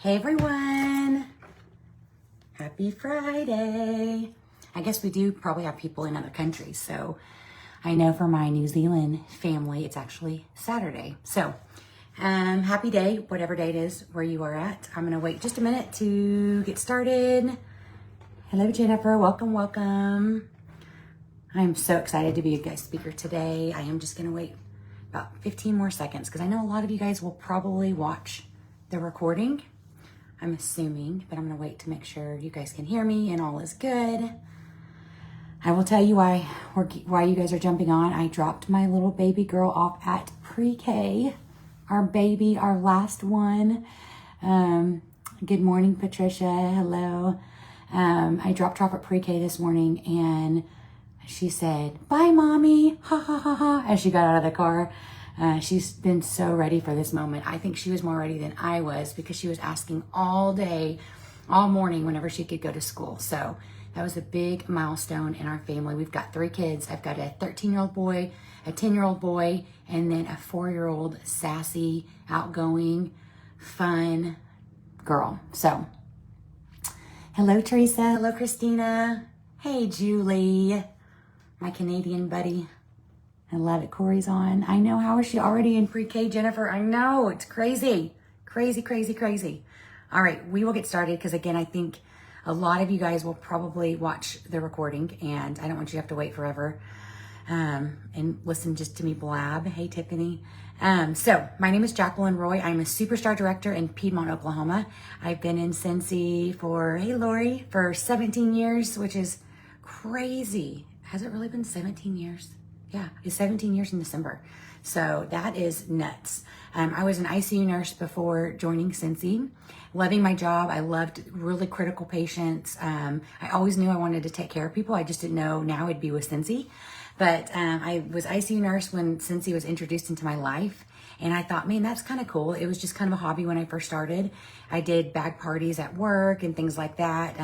Hey everyone, happy Friday. I guess we do probably have people in other countries. So I know for my New Zealand family, it's actually Saturday. So happy day, whatever day it is where you are at. I'm gonna wait just a minute to get started. Hello Jennifer, welcome, welcome. I'm so excited to be a guest speaker today. I am just gonna wait about 15 more seconds because I know a lot of you guys will probably watch the recording. I'm assuming, but I'm gonna wait to make sure you guys can hear me and all is good. I will tell you why you guys are jumping on. I dropped my little baby girl off at pre-K. Our baby, our last one. Good morning, Patricia. Hello. I dropped her off at pre-K this morning and she said, "Bye, mommy," ha ha ha ha, as she got out of the car. She's been so ready for this moment. I think she was more ready than I was because she was asking all day, all morning, whenever she could go to school. So that was a big milestone in our family. We've got 3 kids. I've got a 13-year-old boy, a 10-year-old boy, and then a 4-year-old sassy, outgoing, fun girl. So hello, Teresa. Hello, Christina. Hey, Julie, my Canadian buddy. I love it. Corey's on. I know. How is she already in pre-K, Jennifer? I know. It's crazy. Crazy, crazy, crazy. All right. We will get started because, again, I think a lot of you guys will probably watch the recording and I don't want you to have to wait forever and listen just to me blab. Hey, Tiffany. So my name is Jacquelyn Roy. I'm a superstar director in Piedmont, Oklahoma. I've been in Cincy for, hey, Lori, for 17 years, which is crazy. Has it really been 17 years? Yeah, it's 17 years in December. So that is nuts. I was an ICU nurse before joining Cincy. Loving my job. I loved really critical patients. I always knew I wanted to take care of people. I just didn't know now it'd be with Cincy. But I was ICU nurse when Cincy was introduced into my life. And I thought, man, that's kind of cool. It was just kind of a hobby when I first started. I did bag parties at work and things like that.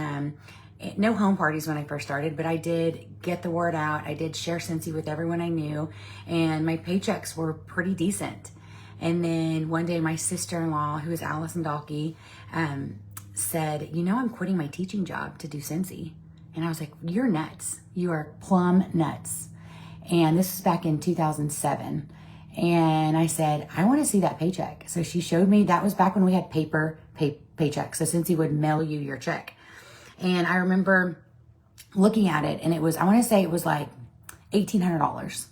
No home parties when I first started, but I did get the word out. I did share Cincy with everyone I knew, and my paychecks were pretty decent. And then one day my sister-in-law, who is Allison Dalkey, said, you know, I'm quitting my teaching job to do Cincy. And I was like, you're nuts. You are plumb nuts. And this was back in 2007. And I said, I want to see that paycheck. So she showed me. That was back when we had paper paychecks. So Cincy would mail you your check. And I remember looking at it and it was, I want to say it was like $1,800.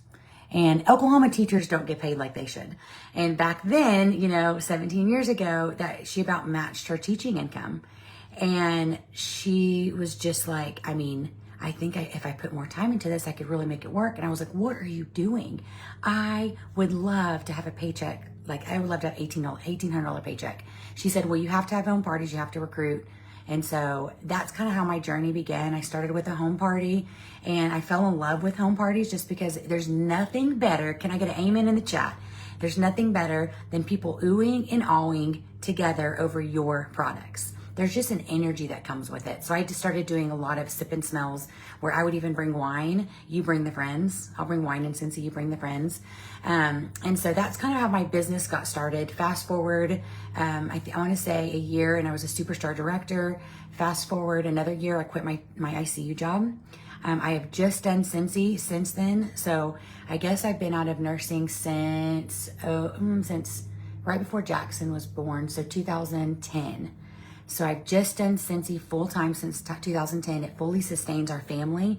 And Oklahoma teachers don't get paid like they should. And back then, you know, 17 years ago, that she about matched her teaching income. And she was just like, I mean, I think if I put more time into this, I could really make it work. And I was like, what are you doing? I would love to have a paycheck. Like I would love to have $1,800 paycheck. She said, well, you have to have home parties. You have to recruit. And so that's kind of how my journey began. I started with a home party and I fell in love with home parties just because there's nothing better. Can I get an amen in the chat? There's nothing better than people oohing and awing together over your products. There's just an energy that comes with it. So I just started doing a lot of sip and smells where I would even bring wine. You bring the friends. I'll bring wine and Cincy, you bring the friends. And so that's kind of how my business got started. Fast forward, I want to say a year and I was a superstar director. Fast forward another year, I quit my ICU job. I have just done Cincy since then. So I guess I've been out of nursing since right before Jackson was born. So 2010. So I've just done Cincy full-time since 2010. It fully sustains our family.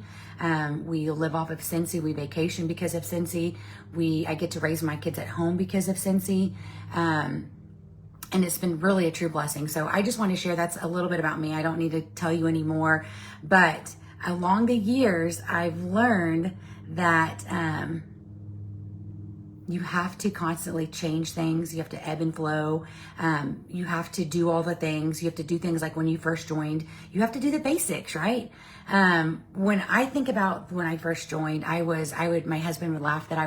We live off of Cincy. We vacation because of Cincy. I get to raise my kids at home because of Cincy. And it's been really a true blessing. So I just want to share that's a little bit about me. I don't need to tell you anymore. But along the years, I've learned that you have to constantly change things. You have to ebb and flow. You have to do all the things. You have to do things like when you first joined, you have to do the basics, right? When I think about when I first joined, my husband would laugh that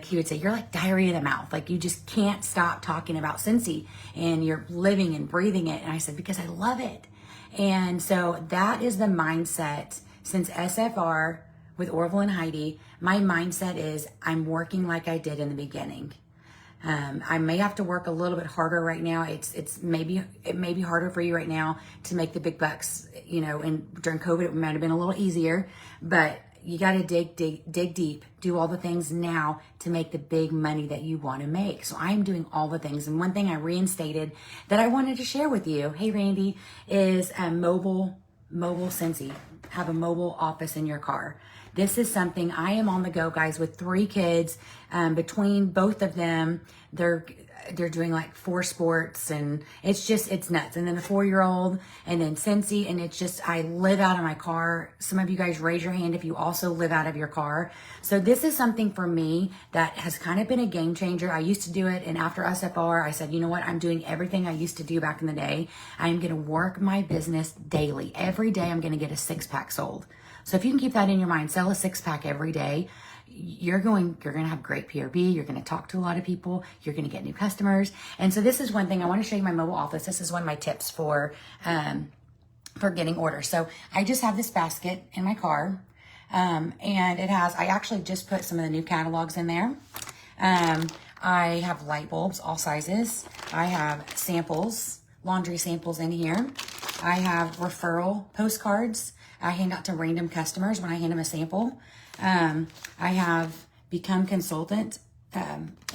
he would say, you're like diarrhea in the mouth. Like you just can't stop talking about Cincy and you're living and breathing it. And I said, because I love it. And so that is the mindset since SFR with Orville and Heidi. My mindset is I'm working like I did in the beginning. I may have to work a little bit harder right now. It may be harder for you right now to make the big bucks, you know, and during COVID, it might have been a little easier, but you got to dig deep, do all the things now to make the big money that you want to make. So I'm doing all the things. And one thing I reinstated that I wanted to share with you, hey Randy, is mobile Scentsy. Have a mobile office in your car. This is something, I am on the go, guys, with 3 kids. Between both of them, they're doing like 4 sports, and it's nuts. And then the 4-year-old, and then Scentsy, and it's just, I live out of my car. Some of you guys raise your hand if you also live out of your car. So this is something for me that has kind of been a game changer. I used to do it, and after SFR, I said, you know what? I'm doing everything I used to do back in the day. I am going to work my business daily. Every day I'm going to get a 6-pack sold. So if you can keep that in your mind, sell a 6-pack every day, you're going to have great PRV. You're going to talk to a lot of people. You're going to get new customers. And so this is one thing I want to show you, my mobile office. This is one of my tips for getting orders. So I just have this basket in my car. And I actually just put some of the new catalogs in there. I have light bulbs, all sizes. I have samples, laundry samples in here. I have referral postcards I hand out to random customers when I hand them a sample. I have Become Consultant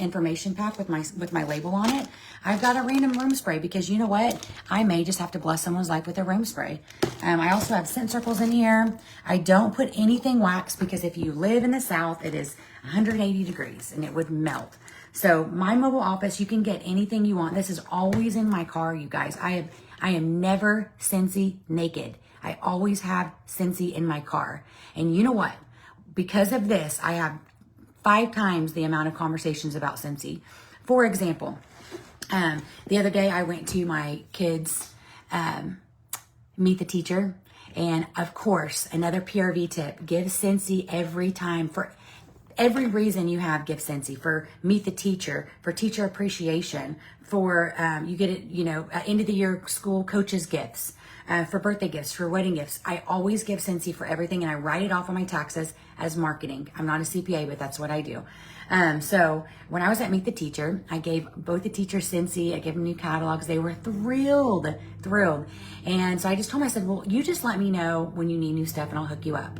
information pack with my label on it. I've got a random room spray because you know what? I may just have to bless someone's life with a room spray. I also have scent circles in here. I don't put anything wax because if you live in the South, it is 180 degrees and it would melt. So my mobile office, you can get anything you want. This is always in my car, you guys. I am never Scentsy naked. I always have Scentsy in my car. And you know what? Because of this, I have 5 times the amount of conversations about Scentsy. For example, the other day I went to my kids' Meet the Teacher. And of course, another PRV tip, give Scentsy every time. For every reason you have, give Scentsy. For Meet the Teacher, for teacher appreciation, for you get it, you know, end of the year school coaches gifts. For birthday gifts, for wedding gifts. I always give Scentsy for everything, and I write it off on my taxes as marketing. I'm not a CPA, but that's what I do. So when I was at Meet the Teacher, I gave both the teachers Scentsy. I gave them new catalogs. They were thrilled. And so I just told them, I said, well, you just let me know when you need new stuff and I'll hook you up.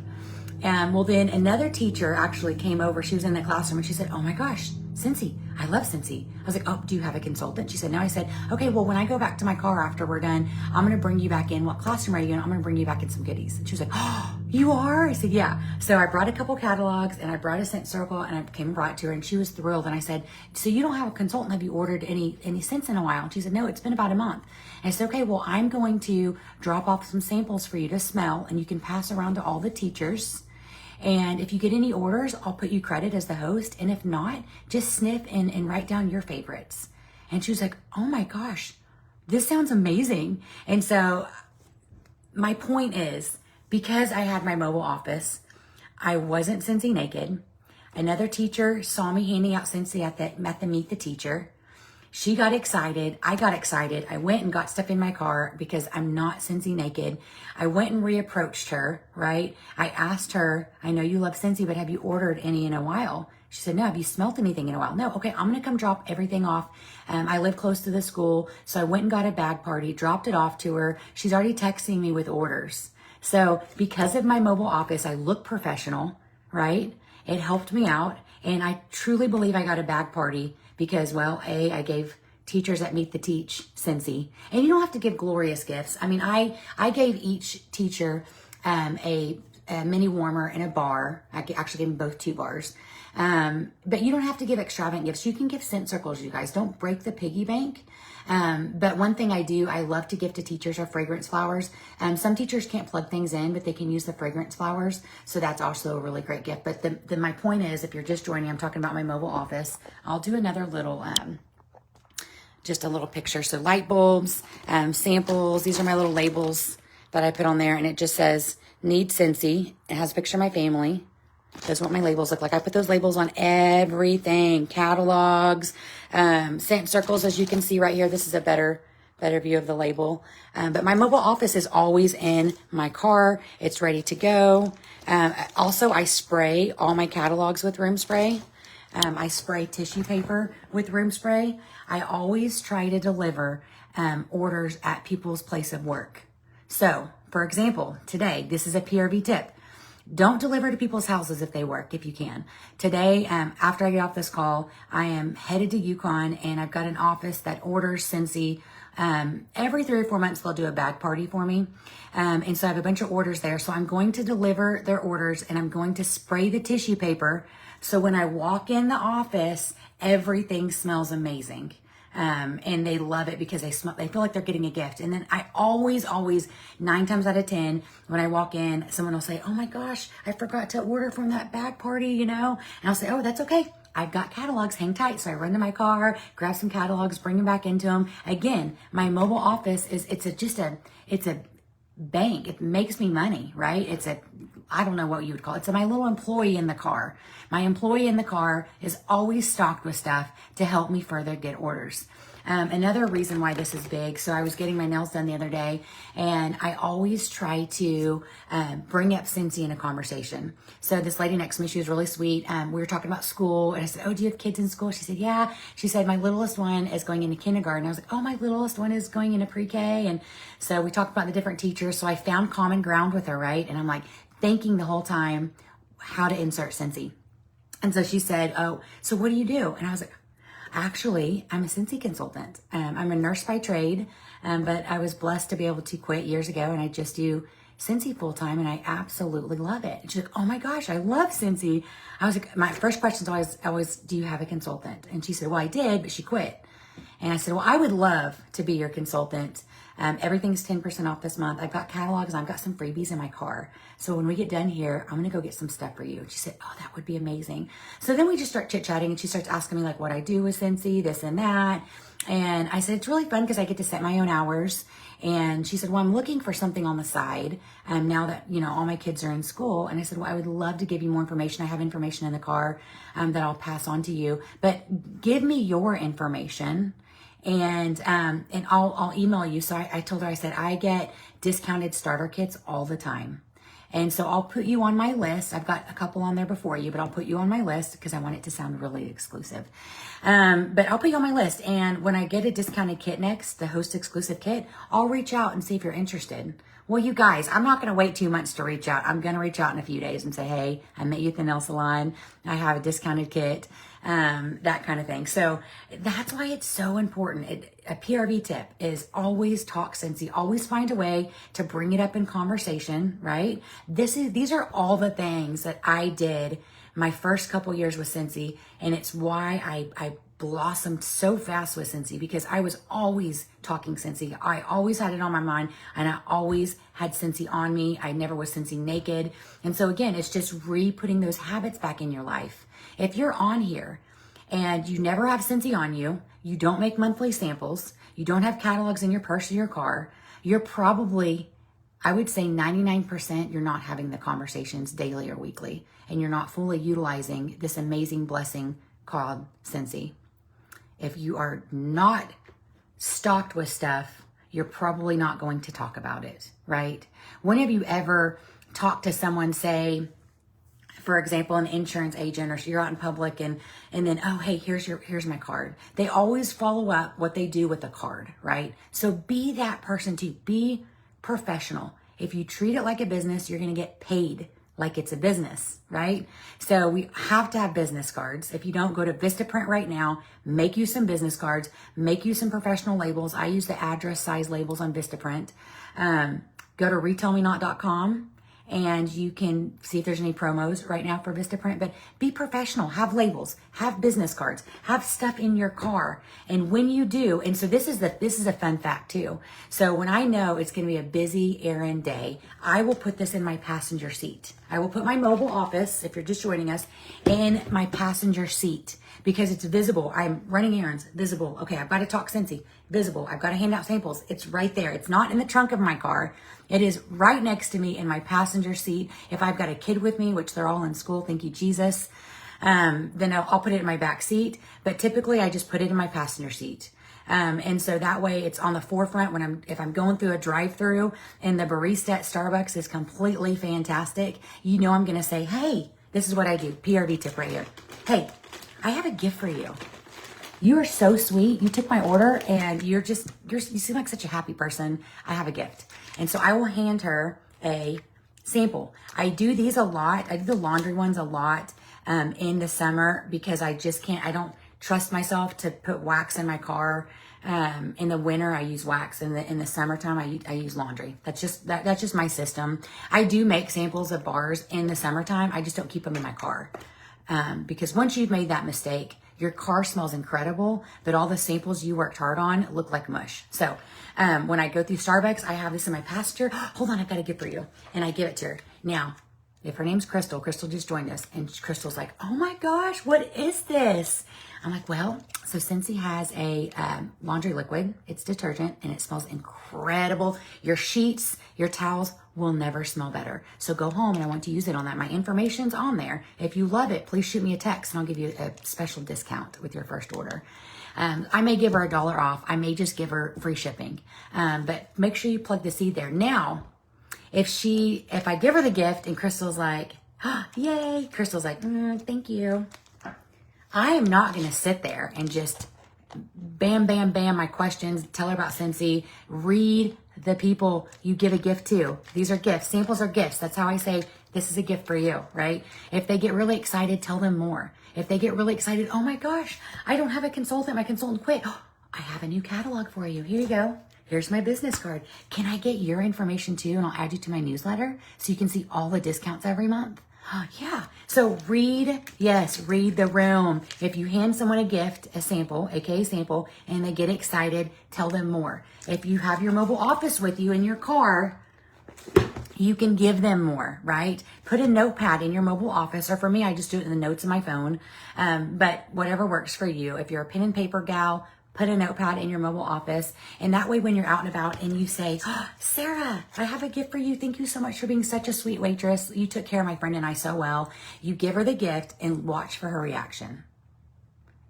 Well, then another teacher actually came over. She was in the classroom and she said, oh my gosh, Scentsy. I love Scentsy. I was like, oh, do you have a consultant? She said, no. I said, okay, well, when I go back to my car after we're done, I'm going to bring you back in. What classroom are you in? I'm going to bring you back in some goodies. And she was like, oh, you are? I said, yeah. So I brought a couple catalogs and I brought a scent circle and I came and brought it to her and she was thrilled. And I said, so you don't have a consultant? Have you ordered any scents in a while? And she said, no, it's been about a month. And I said, okay, well, I'm going to drop off some samples for you to smell and you can pass around to all the teachers. And if you get any orders, I'll put you credit as the host. And if not, just sniff and write down your favorites. And she was like, oh my gosh, this sounds amazing. And so my point is, because I had my mobile office, I wasn't Scentsy naked. Another teacher saw me handing out Scentsy at the Meet the Teacher. She got excited. I got excited. I went and got stuff in my car because I'm not Scentsy naked. I went and reapproached her, right? I asked her, I know you love Scentsy, but have you ordered any in a while? She said, no. Have you smelt anything in a while? No. Okay, I'm going to come drop everything off. I live close to the school. So I went and got a bag party, dropped it off to her. She's already texting me with orders. So because of my mobile office, I look professional, right? It helped me out. And I truly believe I got a bag party because, well, I gave teachers that Meet the Teach Scentsy. And you don't have to give glorious gifts. I mean, I gave each teacher a mini warmer and a bar. I actually gave them both 2 bars. But you don't have to give extravagant gifts. You can give scent circles, you guys. Don't break the piggy bank. But one thing I love to give to teachers are fragrance flowers. Some teachers can't plug things in, but they can use the fragrance flowers. So that's also a really great gift. But my point is, if you're just joining, I'm talking about my mobile office. I'll do another little, just a little picture. So light bulbs, samples. These are my little labels that I put on there. And it just says, need Scentsy. It has a picture of my family. That's what my labels look like. I put those labels on everything. Catalogs, scent circles, as you can see right here. This is a better view of the label. But my mobile office is always in my car. It's ready to go. Also, I spray all my catalogs with room spray. I spray tissue paper with room spray. I always try to deliver orders at people's place of work. So, for example, today, this is a PRV tip. Don't deliver to people's houses if they work, if you can. Today, after I get off this call, I am headed to Yukon, and I've got an office that orders Scentsy. Every 3 or 4 months, they'll do a bag party for me. And so I have a bunch of orders there. So I'm going to deliver their orders, and I'm going to spray the tissue paper. So when I walk in the office, everything smells amazing. And they love it because they feel like they're getting a gift. And then I always, 9 times out of 10, when I walk in, someone will say, oh my gosh, I forgot to order from that bag party, you know? And I'll say, oh, that's okay. I've got catalogs, hang tight. So I run to my car, grab some catalogs, bring them back into them. Again, my mobile office it's a bank. It makes me money, right? I don't know what you would call it. It's my little employee in the car. My employee in the car is always stocked with stuff to help me further get orders. Another reason why this is big, so I was getting my nails done the other day, and I always try to bring up Scentsy in a conversation. So this lady next to me, she was really sweet. We were talking about school, and I said, oh, do you have kids in school? She said, yeah. She said, my littlest one is going into kindergarten. I was like, oh, my littlest one is going into pre-K. And so we talked about the different teachers. So I found common ground with her, right? And I'm like thinking the whole time how to insert Scentsy. And so she said, oh, so what do you do? And I was like, actually, I'm a Scentsy consultant. I'm a nurse by trade, but I was blessed to be able to quit years ago, and I just do Scentsy full time, and I absolutely love it. And she's like, oh my gosh, I love Scentsy. I was like, my first question is always, do you have a consultant? And she said, well, I did, but she quit. And I said, well, I would love to be your consultant. Everything's 10% off this month. I've got catalogs. I've got some freebies in my car. So when we get done here, I'm going to go get some stuff for you. And she said, oh, that would be amazing. So then we just start chit-chatting, and she starts asking me like what I do with Scentsy, this and that. And I said, it's really fun because I get to set my own hours. And she said, well, I'm looking for something on the side now that, you know, all my kids are in school. And I said, well, I would love to give you more information. I have information in the car that I'll pass on to you. But give me your information. And I'll email you. So I told her, I said, I get discounted starter kits all the time. And so I'll put you on my list. I've got a couple on there before you, but I'll put you on my list because I want it to sound really exclusive. But I'll put you on my list. And when I get a discounted kit next, the host exclusive kit, I'll reach out and see if you're interested. Well, you guys, I'm not going to wait 2 months to reach out. I'm going to reach out in a few days and say, hey, I met you at the nail salon. I have a discounted kit, that kind of thing. So that's why it's so important. A PRV tip is always talk Scentsy. Always find a way to bring it up in conversation, right? These are all the things that I did my first couple years with Scentsy, and it's why I blossomed so fast with Scentsy, because I was always talking Scentsy. I always had it on my mind, and I always had Scentsy on me. I never was Scentsy naked. And so again, it's just re-putting those habits back in your life. If you're on here and you never have Scentsy on you, you don't make monthly samples, you don't have catalogs in your purse or your car, you're probably, I would say 99%, you're not having the conversations daily or weekly, and you're not fully utilizing this amazing blessing called Scentsy. If you are not stocked with stuff, you're probably not going to talk about it, right? When have you ever talked to someone, say, for example, an insurance agent, or you're out in public and then, oh, hey, here's my card. They always follow up what they do with the card, right? So be that person too. Be professional. If you treat it like a business, you're going to get paid like it's a business, right? So we have to have business cards. If you don't, go to Vistaprint right now, make you some business cards, make you some professional labels. I use the address size labels on Vistaprint. Go to retailmenot.com and you can see if there's any promos right now for Vistaprint, but be professional, have labels, have business cards, have stuff in your car. And when you do, and so this is a fun fact too. So when I know it's going to be a busy errand day, I will put this in my passenger seat. I will put my mobile office, if you're just joining us, in my passenger seat because it's visible. I'm running errands, visible. Okay, I've got to talk Scentsy, visible. I've got to hand out samples. It's right there. It's not in the trunk of my car. It is right next to me in my passenger seat. If I've got a kid with me, which they're all in school, thank you, Jesus, then I'll put it in my back seat. But typically I just put it in my passenger seat. And so that way it's on the forefront if I'm going through a drive-through and the barista at Starbucks is completely fantastic, you know I'm going to say, hey, this is what I do. PRV tip right here. Hey, I have a gift for you. You are so sweet. You took my order and you seem like such a happy person. I have a gift. And so I will hand her a sample. I do these a lot. I do the laundry ones a lot in the summer because I don't trust myself to put wax in my car. In the winter, I use wax. In the summertime, I use laundry. That's just my system. I do make samples of bars in the summertime. I just don't keep them in my car. Because once you've made that mistake, your car smells incredible, but all the samples you worked hard on look like mush. So when I go through Starbucks, I have this in my passenger. Hold on, I've got a gift for you. And I give it to her. Now, if her name's Crystal just joined us. And Crystal's like, oh my gosh, what is this? I'm like, well, so Scentsy has a laundry liquid. It's detergent and it smells incredible. Your sheets, your towels will never smell better. So go home and I want to use it on that. My information's on there. If you love it, please shoot me a text and I'll give you a special discount with your first order. I may give her $1 off. I may just give her free shipping. But make sure you plug the seed there. Now, if I give her the gift and Crystal's like, oh, yay, Crystal's like, thank you. I am not going to sit there and just bam, bam, bam, my questions, tell her about Scentsy, read the people you give a gift to. These are gifts. Samples are gifts. That's how I say this is a gift for you, right? If they get really excited, tell them more. If they get really excited, oh my gosh, I don't have a consultant. My consultant quit. Oh, I have a new catalog for you. Here you go. Here's my business card. Can I get your information too? And I'll add you to my newsletter so you can see all the discounts every month. Yeah. So read the room. If you hand someone a gift, a sample, aka sample, and they get excited, tell them more. If you have your mobile office with you in your car, you can give them more, right? Put a notepad in your mobile office, or for me, I just do it in the notes of my phone. But whatever works for you. If you're a pen and paper gal, put a notepad in your mobile office. And that way, when you're out and about and you say, oh, Sarah, I have a gift for you. Thank you so much for being such a sweet waitress. You took care of my friend and I so well. You give her the gift and watch for her reaction.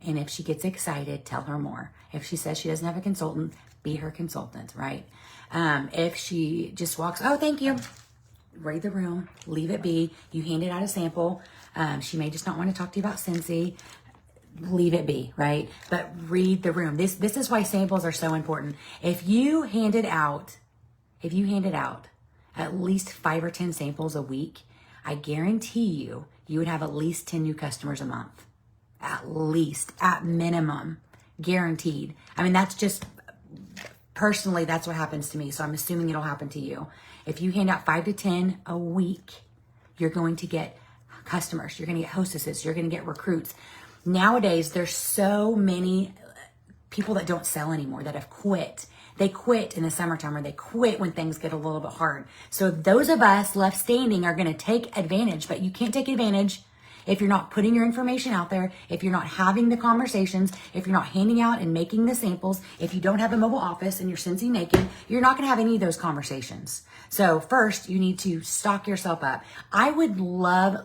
And if she gets excited, tell her more. If she says she doesn't have a consultant, be her consultant, right? If she just walks, oh, thank you. Read the room, leave it be. You handed out a sample. She may just not want to talk to you about Scentsy. Leave it be, right? But read the room. This is why samples are so important. If you handed out at least 5 or 10 samples a week, I guarantee you would have at least 10 new customers a month. At least, at minimum, guaranteed. I mean, that's just, personally, that's what happens to me. So I'm assuming it'll happen to you. If you hand out 5 to 10 a week, you're going to get customers. You're going to get hostesses. You're going to get recruits. Nowadays, there's so many people that don't sell anymore that have quit. They quit in the summertime or they quit when things get a little bit hard. So those of us left standing are going to take advantage, but you can't take advantage if you're not putting your information out there, if you're not having the conversations, if you're not handing out and making the samples, if you don't have a mobile office and you're Scentsy naked, you're not going to have any of those conversations. So first, you need to stock yourself up. I would love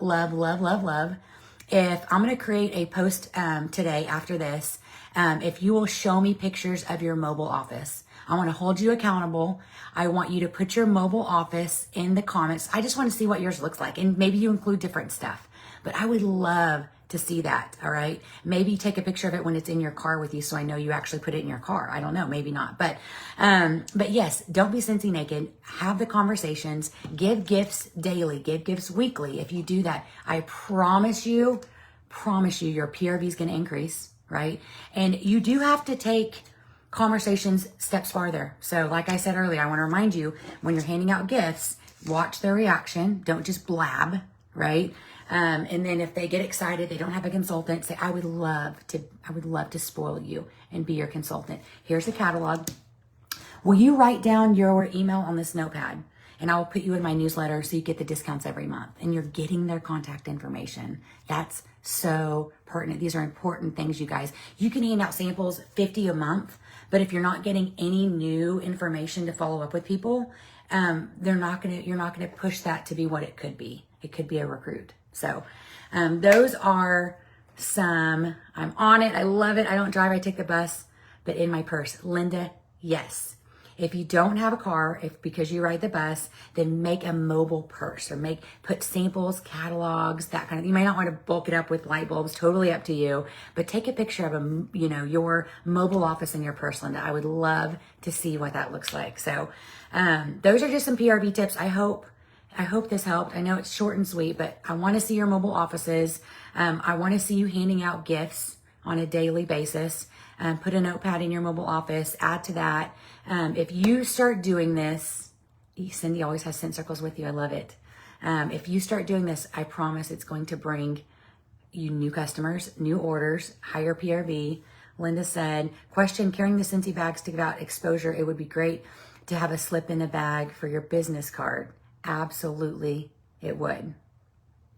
if I'm going to create a post today after this, if you will show me pictures of your mobile office. I want to hold you accountable. I want you to put your mobile office in the comments. I just want to see what yours looks like. And maybe you include different stuff. But I would love to see that, all right? Maybe take a picture of it when it's in your car with you so I know you actually put it in your car. I don't know, maybe not. But yes, don't be Scentsy naked. Have the conversations. Give gifts daily. Give gifts weekly. If you do that, I promise you your PRV is going to increase, right? And you do have to take conversations steps farther. So like I said earlier, I want to remind you, when you're handing out gifts, watch their reaction. Don't just blab, right? And then if they get excited, they don't have a consultant, say, I would love to spoil you and be your consultant. Here's the catalog. Will you write down your email on this notepad? And I will put you in my newsletter so you get the discounts every month. And you're getting their contact information. That's so pertinent. These are important things, you guys. You can hand out samples 50 a month, but if you're not getting any new information to follow up with people, you're not gonna push that to be what it could be. It could be a recruit. So those are some. I'm on it. I love it. I don't drive. I take the bus. But in my purse, Linda, yes. If you don't have a car, because you ride the bus, then make a mobile purse or put samples, catalogs, that kind of. You may not want to bulk it up with light bulbs, totally up to you, but take a picture of your mobile office in your purse, Linda. I would love to see what that looks like. So those are just some PRV tips. I hope this helped. I know it's short and sweet, but I want to see your mobile offices. I want to see you handing out gifts on a daily basis. Put a notepad in your mobile office. Add to that. If you start doing this, Cindy always has scent circles with you. I love it. If you start doing this, I promise it's going to bring you new customers, new orders, higher PRV. Linda said, question, carrying the Scentsy bags to give out exposure. It would be great to have a slip in the bag for your business card. Absolutely, it would.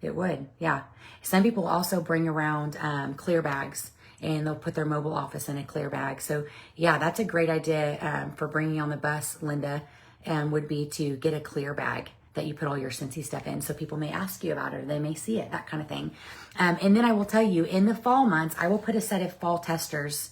It would, yeah. Some people also bring around clear bags, and they'll put their mobile office in a clear bag. So yeah, that's a great idea for bringing on the bus, Linda, would be to get a clear bag that you put all your Scentsy stuff in. So people may ask you about it, or they may see it, that kind of thing. And then I will tell you, in the fall months, I will put a set of fall testers,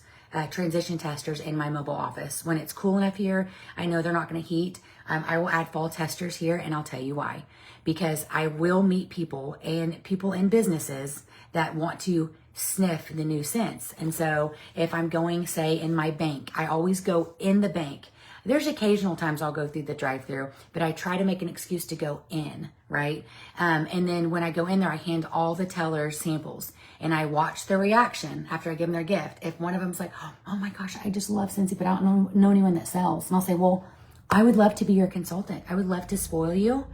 transition testers in my mobile office. When it's cool enough here, I know they're not gonna heat. I will add fall testers here, and I'll tell you why. Because I will meet people and people in businesses that want to sniff the new scents. And so if I'm going, say, in my bank, I always go in the bank. There's occasional times I'll go through the drive-through, but I try to make an excuse to go in, right? And then when I go in there, I hand all the tellers samples, and I watch their reaction after I give them their gift. If one of them's like, oh my gosh, I just love Scentsy, but I don't know anyone that sells. And I'll say, well, I would love to be your consultant. I would love to spoil you.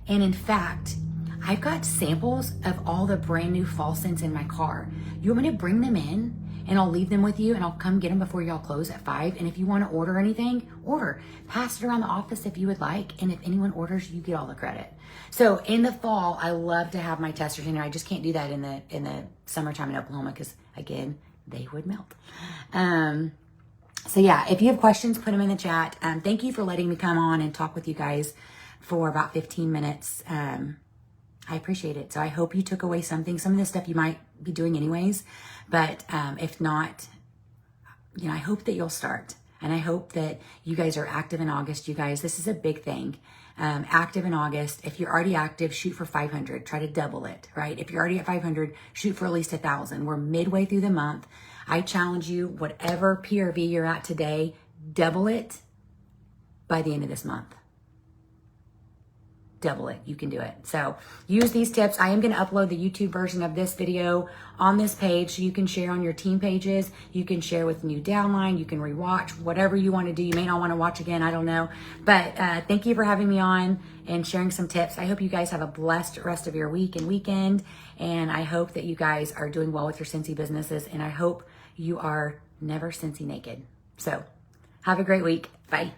And in fact, I've got samples of all the brand new fall scents in my car. You want me to bring them in, and I'll leave them with you, and I'll come get them before y'all close at 5. And if you want to order anything, order. Pass it around the office if you would like. And if anyone orders, you get all the credit. So in the fall, I love to have my testers in there. I just can't do that in the summertime in Oklahoma because, again, they would melt. So yeah, if you have questions, put them in the chat. Thank you for letting me come on and talk with you guys for about 15 minutes. I appreciate it. So I hope you took away something. Some of this stuff you might be doing anyways, but if not, I hope that you'll start. And I hope that you guys are active in August. You guys, this is a big thing. Active in August. If you're already active, shoot for 500. Try to double it, right? If you're already at 500, shoot for at least 1,000. We're midway through the month. I challenge you, whatever PRV you're at today, double it by the end of this month. Double it. You can do it. So use these tips. I am going to upload the YouTube version of this video on this page so you can share on your team pages. You can share with new downline. You can rewatch whatever you want to do. You may not want to watch again. I don't know. But thank you for having me on and sharing some tips. I hope you guys have a blessed rest of your week and weekend. And I hope that you guys are doing well with your Scentsy businesses. And I hope you are never Scentsy naked. So have a great week. Bye.